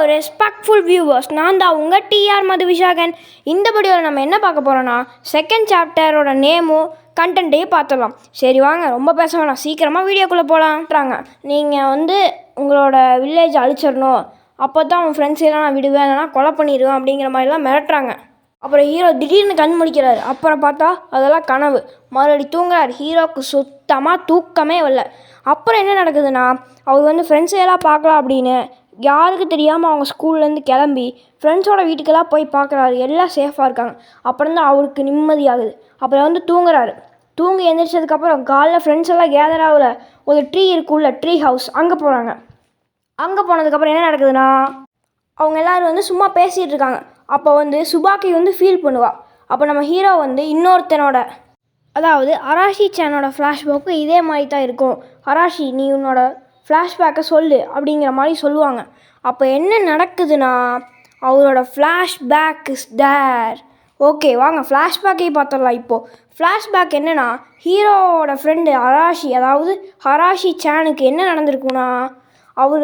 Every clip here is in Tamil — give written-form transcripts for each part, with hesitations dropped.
ரெஸ்பெக்ட்ஃபுல் வியூவர்ஸ், நான் தான் உங்கள் டிஆர் மதுவிசாகன். இந்த வீடியோவில் நம்ம என்ன பார்க்க போகிறோன்னா, செகண்ட் சாப்டரோட நேமும் கண்டென்ட்டையும் பார்த்துடலாம். சரி வாங்க, ரொம்ப பேச வேணாம், சீக்கிரமாக வீடியோக்குள்ளே போகலான்றாங்க. நீங்கள் உங்களோட வில்லேஜ் அழிச்சிடணும், அப்போ தான் உன் ஃப்ரெண்ட்ஸ் எல்லாம் நான் விடுவேன், இல்லைனா கொலை பண்ணிடுவேன் அப்படிங்கிற மாதிரிலாம் மிரட்டுறாங்க. அப்புறம் ஹீரோ திடீர்னு கண் முழிக்கிறாரு. அப்புறம் பார்த்தா அதெல்லாம் கனவு. மறுபடி தூங்குறாரு. ஹீரோவுக்கு சுத்தமாக தூக்கமே வரல. அப்புறம் என்ன நடக்குதுன்னா, அவர் ஃப்ரெண்ட்ஸையெல்லாம் பார்க்கலாம் அப்படின்னு யாருக்கு தெரியாமல் அவங்க ஸ்கூல்லேருந்து கிளம்பி ஃப்ரெண்ட்ஸோட வீட்டுக்கெல்லாம் போய் பார்க்குறாரு. எல்லாம் சேஃபாக இருக்காங்க. அப்புறம் தான் அவருக்கு நிம்மதியாகுது. அப்புறம் தூங்குறாரு. தூங்கி எழுந்திரிச்சதுக்கப்புறம் காலைல ஃப்ரெண்ட்ஸ் எல்லாம் கேதர் ஆகல. ஒரு ட்ரீ இருக்குள்ள, ட்ரீ ஹவுஸ், அங்கே போகிறாங்க. அங்கே போனதுக்கப்புறம் என்ன நடக்குதுன்னா, அவங்க எல்லோரும் சும்மா பேசிகிட்டு இருக்காங்க. அப்போ சுபாக்கி ஃபீல் பண்ணுவாள். அப்போ நம்ம ஹீரோ இன்னொருத்தனோட, அதாவது அராஷி சேனோட ஃப்ளாஷ்பேக்கு இதே மாதிரி தான் இருக்கும். அராஷி, நீ உன்னோட ஃப்ளாஷ்பேக்கை சொல்லு அப்படிங்கிற மாதிரி சொல்லுவாங்க. அப்போ என்ன நடக்குதுன்னா, அவரோட ஃப்ளாஷ்பேக் இஸ் தேர். ஓகே வாங்க ஃப்ளாஷ்பேக்கையும் பார்த்துடலாம். இப்போது ஃப்ளாஷ்பேக் என்னென்னா, ஹீரோவோட ஃப்ரெண்டு அராஷி, அதாவது ஹராஷி சேனுக்கு என்ன நடந்திருக்குன்னா, அவர்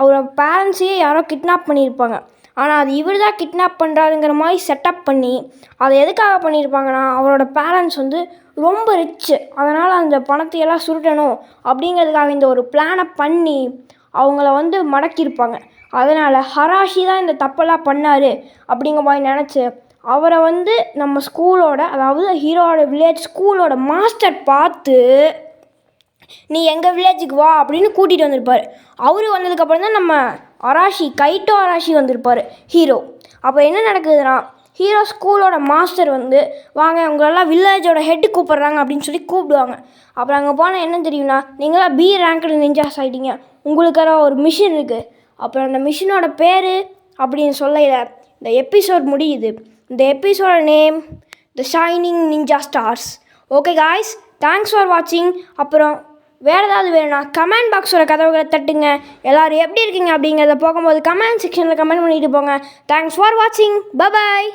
அவரோட பேரண்ட்ஸையே யாரோ கிட்னாப் பண்ணியிருப்பாங்க. ஆனால் அது இவர் தான் கிட்னாப் பண்ணுறாருங்கிற மாதிரி செட்டப் பண்ணி, அதை எதுக்காக பண்ணியிருப்பாங்கன்னா, அவரோட பேரண்ட்ஸ் ரொம்ப ரிச்சு, அதனால் அந்த பணத்தையெல்லாம் சுருட்டணும் அப்படிங்கிறதுக்காக இந்த ஒரு பிளானை பண்ணி அவங்கள மடக்கியிருப்பாங்க. அதனால் ஹராஷி தான் இந்த தப்பெல்லாம் பண்ணார் அப்படிங்கிற மாதிரி நினச்சி அவரை நம்ம ஸ்கூலோட, அதாவது ஹீரோவோட வில்லேஜ் ஸ்கூலோட மாஸ்டர் பார்த்து, நீ எங்கள் வில்லேஜுக்கு வா அப்படின்னு கூட்டிகிட்டு வந்திருப்பார். அவர் வந்ததுக்கப்புறம் தான் நம்ம கைட்டோ அராஷி வந்திருப்பார் ஹீரோ. அப்போ என்ன நடக்குதுன்னா, ஹீரோ ஸ்கூலோட மாஸ்டர் வாங்க உங்களெல்லாம் வில்லேஜோட ஹெட்டு கூப்பிட்றாங்க அப்படின்னு சொல்லி கூப்பிடுவாங்க. அப்புறம் அங்கே போனால் என்ன தெரியும்னா, நீங்களாம் பி ரேங்க்டு நிஞ்சாஸ் ஆகிட்டீங்க, உங்களுக்கான ஒரு மிஷின் இருக்குது. அப்புறம் அந்த மிஷினோட பேர் அப்படின்னு சொல்லையில் இந்த எபிசோட் முடியுது. இந்த எபிசோட name the shining ninja stars. Okay guys, thanks for வாட்சிங். அப்புறம் வேறு ஏதாவது வேணும்னா கமெண்ட் பாக்ஸோட கதவுகளை தட்டுங்க. எல்லோரும் எப்படி இருக்கீங்க அப்படிங்கிறத போகும்போது கமெண்ட் செக்ஷனில் கமெண்ட் பண்ணிட்டு போங்க. தேங்க்ஸ் ஃபார் வாட்சிங். Bye bye.